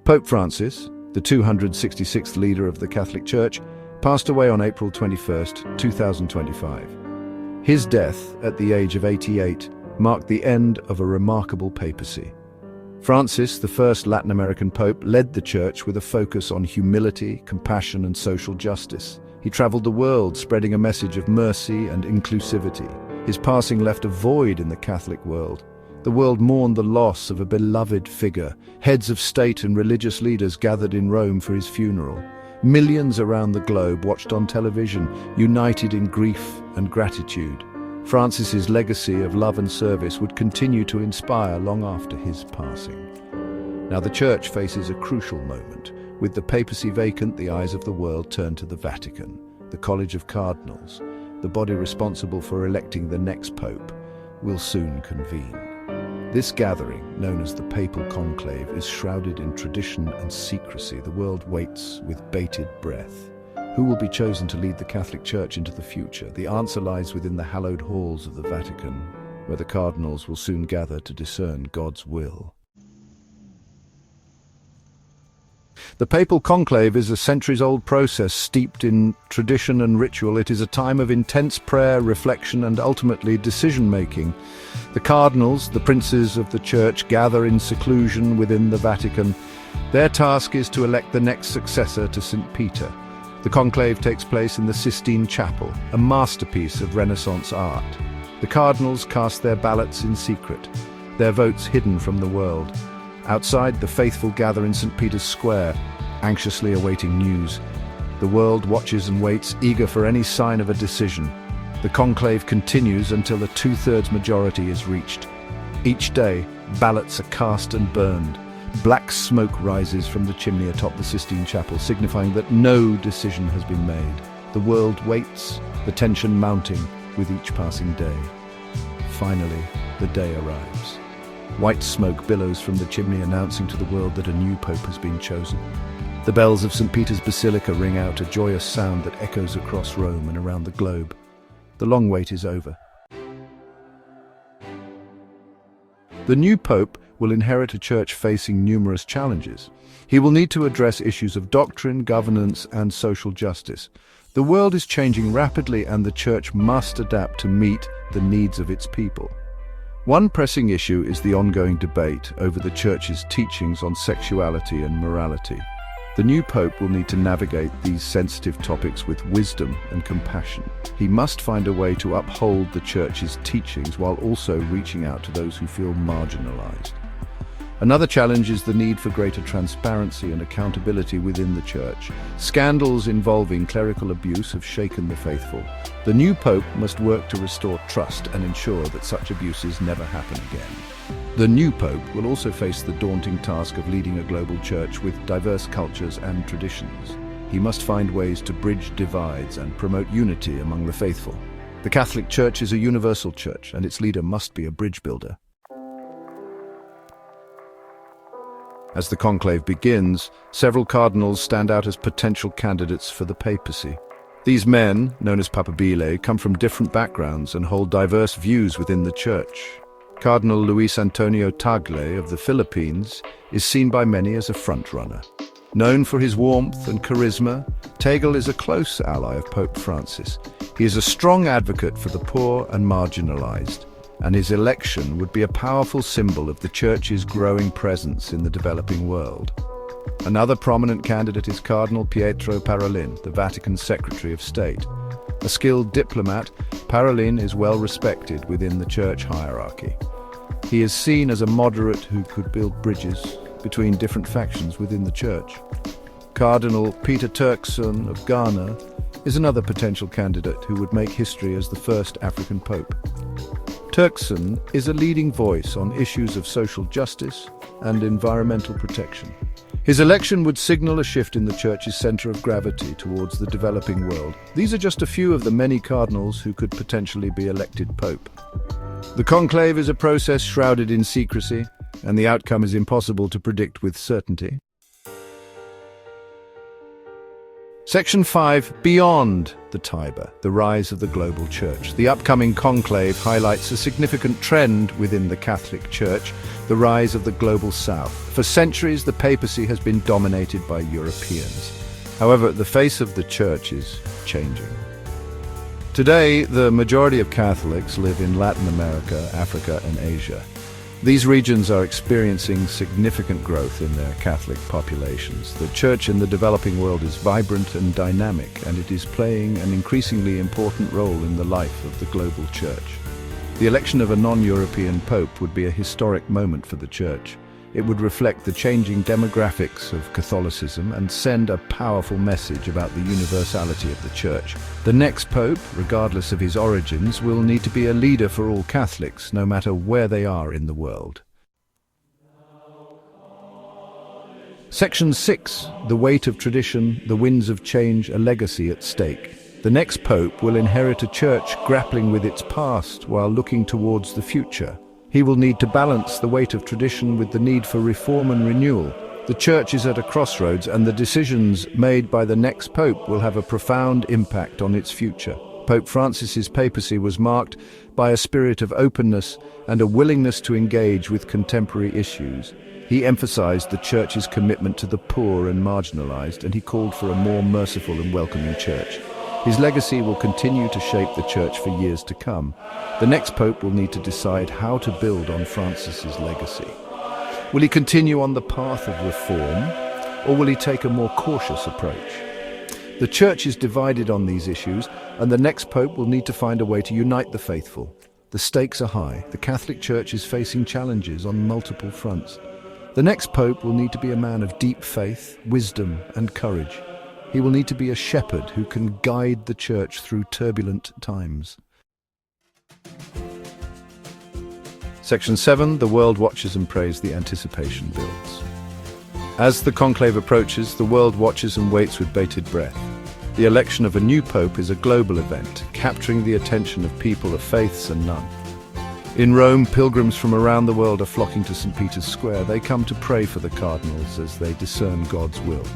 Pope Francis, the 266th leader of the Catholic Church, passed away on April 21, 2025. His death, at the age of 88, marked the end of a remarkable papacy. Francis, the first Latin American pope, led the Church with a focus on humility, compassion, and social justice. He traveled the world, spreading a message of mercy and inclusivity. His passing left a void in the Catholic world. The world mourned the loss of a beloved figure. Heads of state and religious leaders gathered in Rome for his funeral. Millions around the globe watched on television, united in grief and gratitude. Francis's legacy of love and service would continue to inspire long after his passing. Now the Church faces a crucial moment. With the papacy vacant, the eyes of the world turn to the Vatican, the College of Cardinals. The body responsible for electing the next pope will soon convene. This gathering, known as the Papal Conclave, is shrouded in tradition and secrecy. The world waits with bated breath. Who will be chosen to lead the Catholic Church into the future? The answer lies within the hallowed halls of the Vatican, where the cardinals will soon gather to discern God's will. The Papal Conclave is a centuries-old process steeped in tradition and ritual. It is a time of intense prayer, reflection, and ultimately decision-making. The cardinals, the princes of the Church, gather in seclusion within the Vatican. Their task is to elect the next successor to St. Peter. The conclave takes place in the Sistine Chapel, a masterpiece of Renaissance art. The cardinals cast their ballots in secret, their votes hidden from the world. Outside, the faithful gather in St. Peter's Square, anxiously awaiting news. The world watches and waits, eager for any sign of a decision. The conclave continues until a two-thirds majority is reached. Each day, ballots are cast and burned. Black smoke rises from the chimney atop the Sistine Chapel, signifying that no decision has been made. The world waits, the tension mounting with each passing day. Finally, the day arrives. White smoke billows from the chimney, announcing to the world that a new pope has been chosen. The bells of St. Peter's Basilica ring out, a joyous sound that echoes across Rome and around the globe. The long wait is over. The new pope will inherit a church facing numerous challenges. He will need to address issues of doctrine, governance, and social justice. The world is changing rapidly, and the Church must adapt to meet the needs of its people. One pressing issue is the ongoing debate over the Church's teachings on sexuality and morality. The new pope will need to navigate these sensitive topics with wisdom and compassion. He must find a way to uphold the Church's teachings while also reaching out to those who feel marginalized. Another challenge is the need for greater transparency and accountability within the Church. Scandals involving clerical abuse have shaken the faithful. The new pope must work to restore trust and ensure that such abuses never happen again. The new pope will also face the daunting task of leading a global church with diverse cultures and traditions. He must find ways to bridge divides and promote unity among the faithful. The Catholic Church is a universal church, and its leader must be a bridge builder. As the conclave begins, several cardinals stand out as potential candidates for the papacy. These men, known as papabile, come from different backgrounds and hold diverse views within the Church. Cardinal Luis Antonio Tagle of the Philippines is seen by many as a frontrunner. Known for his warmth and charisma, Tagle is a close ally of Pope Francis. He is a strong advocate for the poor and marginalized, and his election would be a powerful symbol of the Church's growing presence in the developing world. Another prominent candidate is Cardinal Pietro Parolin, the Vatican Secretary of State. A skilled diplomat, Parolin is well respected within the Church hierarchy. He is seen as a moderate who could build bridges between different factions within the Church. Cardinal Peter Turkson of Ghana is another potential candidate who would make history as the first African pope. Turkson is a leading voice on issues of social justice and environmental protection. His election would signal a shift in the Church's center of gravity towards the developing world. These are just a few of the many cardinals who could potentially be elected pope. The conclave is a process shrouded in secrecy, and the outcome is impossible to predict with certainty. Section 5, Beyond the Tiber, the rise of the global church. The upcoming conclave highlights a significant trend within the Catholic Church. the rise of the global South. For centuries, the papacy has been dominated by Europeans. However, the face of the Church is changing. Today, the majority of Catholics live in Latin America, Africa, and Asia. These regions are experiencing significant growth in their Catholic populations. The Church in the developing world is vibrant and dynamic, and it is playing an increasingly important role in the life of the global Church. The election of a non-European pope would be a historic moment for the Church. It would reflect the changing demographics of Catholicism and send a powerful message about the universality of the Church. The next pope, regardless of his origins, will need to be a leader for all Catholics, no matter where they are in the world. Section 6. The weight of tradition, the winds of change, a legacy at stake. The next pope will inherit a Church grappling with its past while looking towards the future. He will need to balance the weight of tradition with the need for reform and renewal. The Church is at a crossroads, and the decisions made by the next pope will have a profound impact on its future. Pope Francis's papacy was marked by a spirit of openness and a willingness to engage with contemporary issues. He emphasized the Church's commitment to the poor and marginalized, and he called for a more merciful and welcoming Church. His legacy will continue to shape the Church for years to come. The next pope will need to decide how to build on Francis's legacy. Will he continue on the path of reform, or will he take a more cautious approach? The Church is divided on these issues, and the next pope will need to find a way to unite the faithful. The stakes are high. The Catholic Church is facing challenges on multiple fronts. The next pope will need to be a man of deep faith, wisdom, and courage. He will need to be a shepherd who can guide the Church through turbulent times. Section 7. The world watches and prays. The anticipation builds. As the conclave approaches, the world watches and waits with bated breath. The election of a new pope is a global event, capturing the attention of people of faiths and none. In Rome, pilgrims from around the world are flocking to St. Peter's Square. They come to pray for the cardinals as they discern God's will.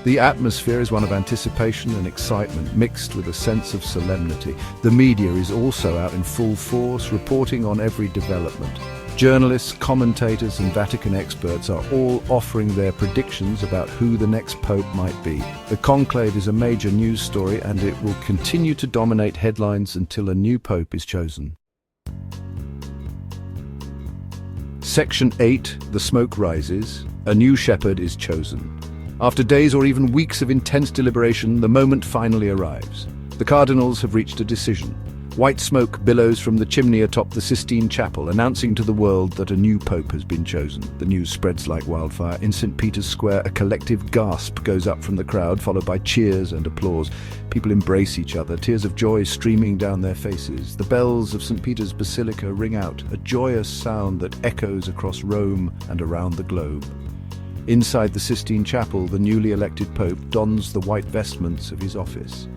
The atmosphere is one of anticipation and excitement, mixed with a sense of solemnity. The media is also out in full force, reporting on every development. Journalists, commentators, and Vatican experts are all offering their predictions about who the next pope might be. The conclave is a major news story, and it will continue to dominate headlines until a new pope is chosen. Section 8. The smoke rises. A new shepherd is chosen. After days or even weeks of intense deliberation, the moment finally arrives. The cardinals have reached a decision. White smoke billows from the chimney atop the Sistine Chapel, announcing to the world that a new pope has been chosen. The news spreads like wildfire. In St. Peter's Square, a collective gasp goes up from the crowd, followed by cheers and applause. People embrace each other, tears of joy streaming down their faces. The bells of St. Peter's Basilica ring out, a joyous sound that echoes across Rome and around the globe. Inside the Sistine Chapel, the newly elected pope dons the white vestments of his office.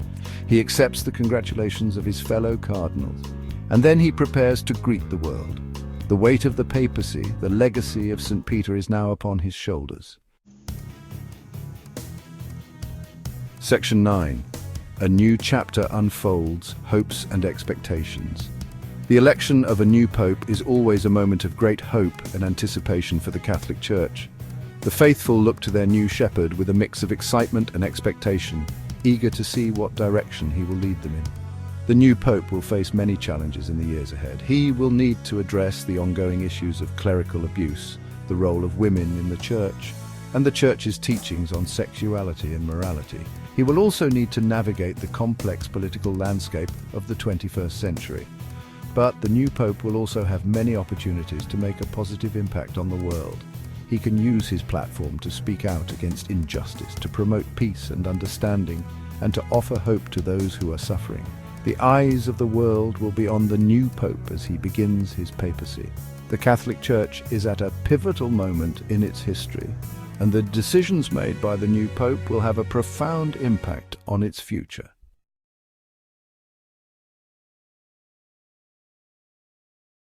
He accepts the congratulations of his fellow cardinals, and then he prepares to greet the world. The weight of the papacy, the legacy of St. Peter, is now upon his shoulders. Section 9. A new chapter unfolds, hopes and expectations. The election of a new pope is always a moment of great hope and anticipation for the Catholic Church. The faithful look to their new shepherd with a mix of excitement and expectation, eager to see what direction he will lead them in. The new pope will face many challenges in the years ahead. He will need to address the ongoing issues of clerical abuse, the role of women in the Church, and the Church's teachings on sexuality and morality. He will also need to navigate the complex political landscape of the 21st century. But the new pope will also have many opportunities to make a positive impact on the world. He can use his platform to speak out against injustice, to promote peace and understanding, and to offer hope to those who are suffering. The eyes of the world will be on the new pope as he begins his papacy. The Catholic Church is at a pivotal moment in its history, and the decisions made by the new pope will have a profound impact on its future.